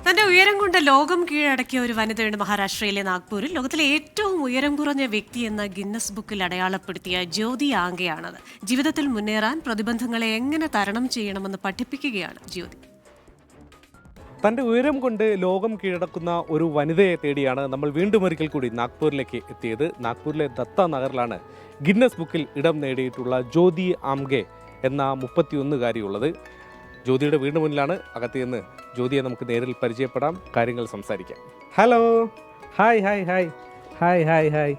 തന്റെ ഉയരം കൊണ്ട് ലോകം കീഴടക്കിയ ഒരു വനിതയുണ്ട് മഹാരാഷ്ട്രയിലെ നാഗ്പൂരിൽ. ലോകത്തിലെ ഏറ്റവും ഉയരം കുറഞ്ഞ വ്യക്തി എന്ന ഗിന്നസ് ബുക്കിൽ അടയാളപ്പെടുത്തിയ ജ്യോതി ആംഗെയാണത്. ജീവിതത്തിൽ മുന്നേറാൻ പ്രതിബന്ധങ്ങളെ എങ്ങനെ തരണം ചെയ്യണമെന്ന് പഠിപ്പിക്കുകയാണ് ജ്യോതി. തൻ്റെ ഉയരം കൊണ്ട് ലോകം കീഴടക്കുന്ന ഒരു വനിതയെ തേടിയാണ് നമ്മൾ വീണ്ടും ഒരിക്കൽ കൂടി നാഗ്പൂരിലേക്ക് എത്തിയത്. നാഗ്പൂരിലെ ദത്ത നഗറിലാണ് ഗിന്നസ് ബുക്കിൽ ഇടം നേടിയിട്ടുള്ള ജ്യോതി ആംഗെ എന്ന 31-കാരിയുള്ളത്. ജ്യോതിയുടെ വീടിന് മുന്നിലാണ്. അകത്ത് നിന്ന് ജ്യോതിയെ നമുക്ക് നേരിൽ പരിചയപ്പെടാം, കാര്യങ്ങൾ സംസാരിക്കാം. Hello, hi hi hi hi hi hi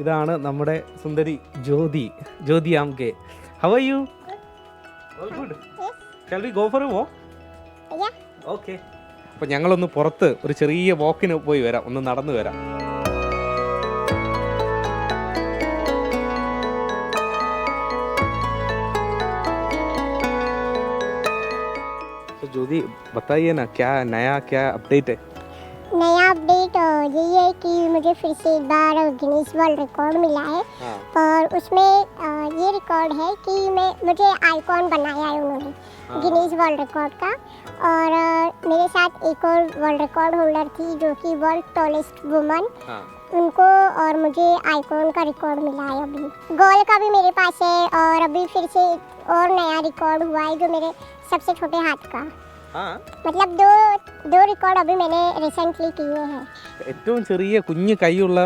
ഇതാണ് നമ്മുടെ സുന്ദരി ജ്യോതി ആംഗെ. How are you? All good. Shall we go for a walk? Okay. അപ്പോൾ ഞങ്ങളൊന്ന് പുറത്ത് ഒരു ചെറിയ വാക്കിന് പോയി വരാം, ഒന്ന് നടന്നു വരാം. ज्योति बताइए ना, क्या नया क्या अपडेट है? नया अपडेट यही है कि मुझे फिर से एक बार गिनीज वर्ल्ड रिकॉर्ड मिला है। और उसमें ये रिकॉर्ड है कि मुझे आइकॉन बनाया है उन्होंने गिनीज वर्ल्ड रिकॉर्ड का। और मेरे साथ एक और वर्ल्ड रिकॉर्ड होल्डर थी जो कि वर्ल्ड टॉलेस्ट वुमन, उनको और मुझे आइकॉन का रिकॉर्ड मिला है। अभी गोल का भी मेरे पास है और अभी फिर से और नया रिकॉर्ड हुआ है जो मेरे सबसे छोटे हाथ का। मतलब दो റിക്കോർഡ് अभी मैंने रिसेंटली किए हैं. ഏറ്റവും ചെറിയ കുഞ്ഞു കൈയുള്ള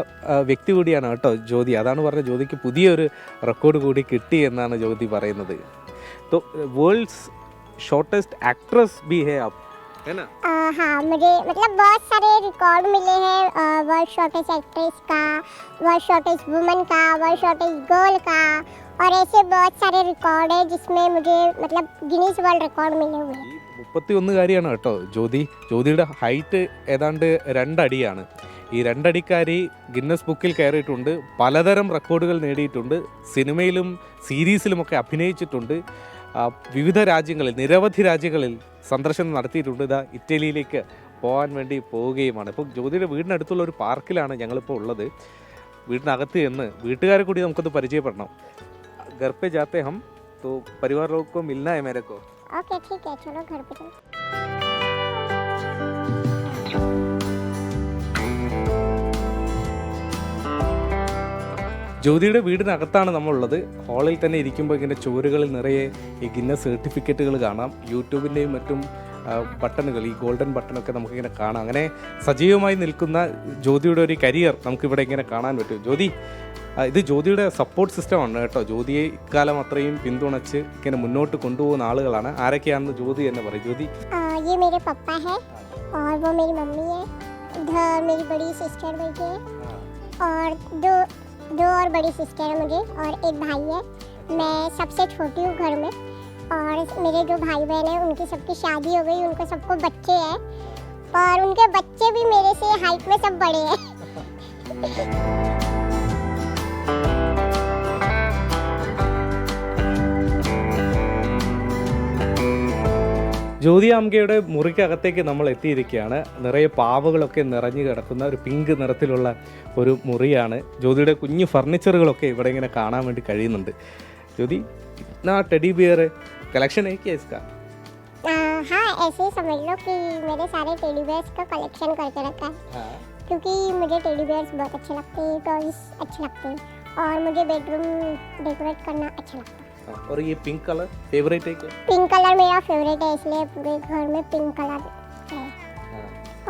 വ്യക്തി കൂടിയാണ് കേട്ടോ ജ്യോതി. അതാണ് പറഞ്ഞ ജ്യോതിക്ക് പുതിയൊരു റെക്കോർഡ് കൂടി കിട്ടി എന്നാണ് ജ്യോതി പറയുന്നത്. तो വേൾഡ്സ് ഷോർटेस्ट एक्ट्रेस भी है आप, है ना? हाँ, मुझे मतलब बहुत सारे रिकॉर्ड मिले हैं, वर्ल्ड शॉर्टेस्ट एक्ट्रेस का, वर्ल्ड शॉर्टेस्ट वुमन का, वर्ल्ड शॉर्टेस्ट गर्ल का, और ऐसे बहुत सारे रिकॉर्ड है जिसमें मुझे मतलब गिनीज वर्ल्ड रिकॉर्ड मिले हुए हैं. 31-കാരിയാണ് കേട്ടോ ജ്യോതി. ജ്യോതിയുടെ ഹൈറ്റ് ഏതാണ്ട് 2 അടിയാണ്. ഈ 2 അടിക്കാരി ഗിന്നസ് ബുക്കിൽ കയറിയിട്ടുണ്ട്, പലതരം റെക്കോർഡുകൾ നേടിയിട്ടുണ്ട്, സിനിമയിലും സീരീസിലുമൊക്കെ അഭിനയിച്ചിട്ടുണ്ട്, വിവിധ രാജ്യങ്ങളിൽ നിരവധി രാജ്യങ്ങളിൽ സന്ദർശനം നടത്തിയിട്ടുണ്ട്. ഇതാ ഇറ്റലിയിലേക്ക് പോകാൻ വേണ്ടി പോവുകയുമാണ്. ഇപ്പോൾ ജ്യോതിയുടെ വീടിനടുത്തുള്ള ഒരു പാർക്കിലാണ് ഞങ്ങളിപ്പോൾ ഉള്ളത്. വീടിനകത്ത് എന്ന് വീട്ടുകാരെ കൂടി നമുക്കൊന്ന് പരിചയപ്പെടണം. घर पे जाते हम तो परिवार लोग को मिलना है मेरे को. ओके, ठीक है, चलो घर पे चलो. ജ്യോതിയുടെ വീടിനകത്താണ് നമ്മളുള്ളത്. ഹാളിൽ തന്നെ ഇരിക്കുമ്പോൾ ഇങ്ങനെ ചുവരുകളിൽ നിറയെ ഈ ഗിന്നസ് സർട്ടിഫിക്കറ്റുകൾ കാണാം. യൂട്യൂബിൻ്റെയും മറ്റും ബട്ടണുകൾ, ഈ ഗോൾഡൻ ബട്ടണൊക്കെ നമുക്കിങ്ങനെ കാണാം. അങ്ങനെ സജീവമായി നിൽക്കുന്ന ജ്യോതിയുടെ ഒരു കരിയർ നമുക്കിവിടെ ഇങ്ങനെ കാണാൻ പറ്റും. ജ്യോതി, ഇത് ജ്യോതിയുടെ സപ്പോർട്ട് സിസ്റ്റമാണ് കേട്ടോ. ജ്യോതിയെ ഇക്കാലം അത്രയും പിന്തുണച്ച് ഇങ്ങനെ മുന്നോട്ട് കൊണ്ടുപോകുന്ന ആളുകളാണ്. ആരൊക്കെയാണെന്ന് ജ്യോതി തന്നെ പറയും. ജ്യോതി, ये मेरे पापा है और वो मेरी मम्मी है, इधर मेरी बड़ी सिस्टर बैठी है और दो और बड़ी सिस्टर है मुझे, और एक भाई है. मैं सबसे छोटी हूँ घर में, और मेरे जो भाई बहन हैं उनकी सबकी शादी हो गई, उनको सबको बच्चे हैं, और उनके बच्चे भी मेरे से हाइट में सब बड़े हैं. ജ്യോതി ആംഗയുടെ മുറിക്കകത്തേക്ക് നമ്മൾ എത്തിയിരിക്കുകയാണ്. നിറയെ പാവകളൊക്കെ നിറഞ്ഞു കിടക്കുന്ന ഒരു പിങ്ക് നിറത്തിലുള്ള ഒരു മുറിയാണ്. ജ്യോതിയുടെ കുഞ്ഞു ഫർണിച്ചറുകളൊക്കെ ഇവിടെ ഇങ്ങനെ കാണാൻ വേണ്ടി കഴിയുന്നുണ്ട്. ജ്യോതി, इतना टेडी बियर कलेक्शन है क्या इसका? हाँ, ऐसे ही समझ लो कि मेरे सारे टेडी बियर्स का कलेक्शन करके रखा है. क्योंकि मुझे टेडी बियर्स बहुत अच्छे लगते हैं, टॉयज अच्छे लगते हैं, और मुझे बेडरूम डेकोरेट करना अच्छा लगता है. और ये पिंक कलर फेवरेट है क्या? पिंक कलर मेरा फेवरेट है, इसलिए पूरे घर में पिंक कलर है.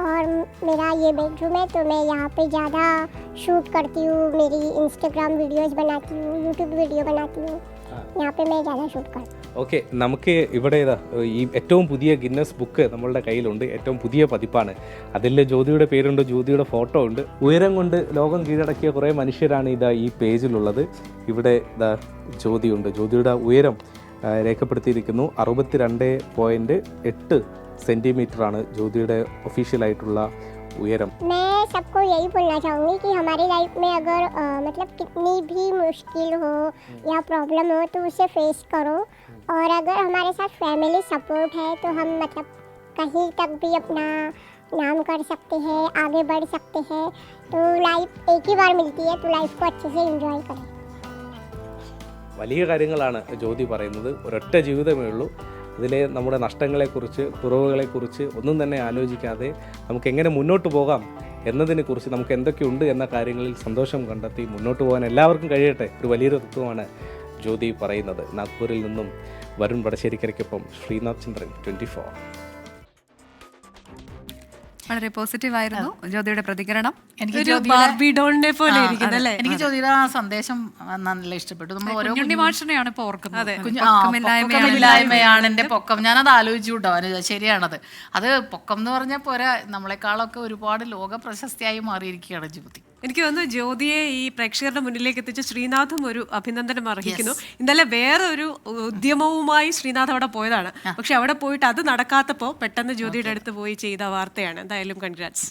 और मेरा ये बेडरूम है तो मैं यहाँ पे ज़्यादा शूट करती हूँ, मेरी इंस्टाग्राम वीडियोस बनाती हूँ, यूट्यूब वीडियो बनाती हूँ, यहाँ पे मैं ज़्यादा शूट करती हूँ. ഓക്കെ, നമുക്ക് ഇവിടെ ഈ ഏറ്റവും പുതിയ ഗിന്നസ് ബുക്ക് നമ്മളുടെ കയ്യിലുണ്ട്. ഏറ്റവും പുതിയ പതിപ്പാണ്. അതിൽ ജ്യോതിയുടെ പേരുണ്ട്, ജ്യോതിയുടെ ഫോട്ടോ ഉണ്ട്. ഉയരം കൊണ്ട് ലോകം കീഴടക്കിയ കുറേ മനുഷ്യരാണ് ഇതാ ഈ പേജിലുള്ളത്. ഇവിടെ ഇതാ ജ്യോതിയുണ്ട്. ജ്യോതിയുടെ ഉയരം രേഖപ്പെടുത്തിയിരിക്കുന്നു. 62.8 സെൻറ്റിമീറ്ററാണ് ജ്യോതിയുടെ ഒഫീഷ്യലായിട്ടുള്ള ഉയരം. मैं सबको यही बोलना चाहूँगी कि हमारी लाइफ में अगर मतलब कितनी भी मुश्किल हो या प्रॉब्लम हो तो उसे फेस करो, और अगर हमारे साथ फैमिली सपोर्ट है तो हम मतलब कहीं तक भी अपना नाम कर सकते हैं, आगे बढ़ सकते हैं. तो लाइफ एक ही बार मिलती है, तो लाइफ को अच्छे से एंजॉय करें. വലിയ കാര്യങ്ങളാണ് ജ്യോതി പറയുന്നത്. ഒരൊറ്റ ജീവിതമേ ഉള്ളൂ. അതിലെ നമ്മുടെ നഷ്ടങ്ങളെക്കുറിച്ച് കുറവുകളെക്കുറിച്ച് ഒന്നും തന്നെ ആലോചിക്കാതെ നമുക്ക് എങ്ങനെ മുന്നോട്ട് പോകാം എന്നതിനെക്കുറിച്ച് നമുക്ക് എന്തൊക്കെയുണ്ട് എന്ന കാര്യങ്ങളിൽ സന്തോഷം കണ്ടെത്തി മുന്നോട്ട് പോകാൻ എല്ലാവർക്കും കഴിയട്ടെ. ഒരു വലിയൊരു തത്വമാണ് ജ്യോതി പറയുന്നത്. നാഗ്പൂരിൽ നിന്നും വരുൺ വടശ്ശേരിക്കരയ്ക്കൊപ്പം ശ്രീനാഥ് ചന്ദ്രൻ, 24. വളരെ പോസിറ്റീവായിരുന്നു ജ്യോതിയുടെ പ്രതികരണം. ഒരു ബാർബി ഡോളിനെ പോലെ ഇരിക്കുന്നല്ലേ. എനിക്ക് ജ്യോതിയുടെ ആ സന്ദേശം നല്ല ഇഷ്ടപ്പെട്ടു. നമ്മൾ ഓരോ മാഷിനെയാണ് ഇപ്പോൾ ഓർക്കുന്നത്. പൊക്കമില്ലായ്മയാണ് എൻ്റെ പൊക്കം. ഞാനത് ആലോചിച്ചു കേട്ടോ, ശരിയാണത്. അത് പൊക്കം എന്ന് പറഞ്ഞാൽ പോരാ, നമ്മളെക്കാളൊക്കെ ഒരുപാട് ലോക പ്രശസ്തിയായി മാറിയിരിക്കുകയാണ് ജ്യോതി. എനിക്ക് തോന്നുന്നു ജ്യോതിയെ ഈ പ്രേക്ഷകരുടെ മുന്നിലേക്ക് എത്തിച്ച ശ്രീനാഥും ഒരു അഭിനന്ദനം അർഹിക്കുന്നു. ഇന്നലെ വേറെ ഒരു ഉദ്യമവുമായി ശ്രീനാഥ് അവിടെ പോയതാണ്. പക്ഷെ അവിടെ പോയിട്ട് അത് നടക്കാത്തപ്പോൾ പെട്ടെന്ന് ജ്യോതിയുടെ അടുത്ത് പോയി ചെയ്ത വാർത്തയാണ്. എന്തായാലും കൺഗ്രാറ്റ്സ്.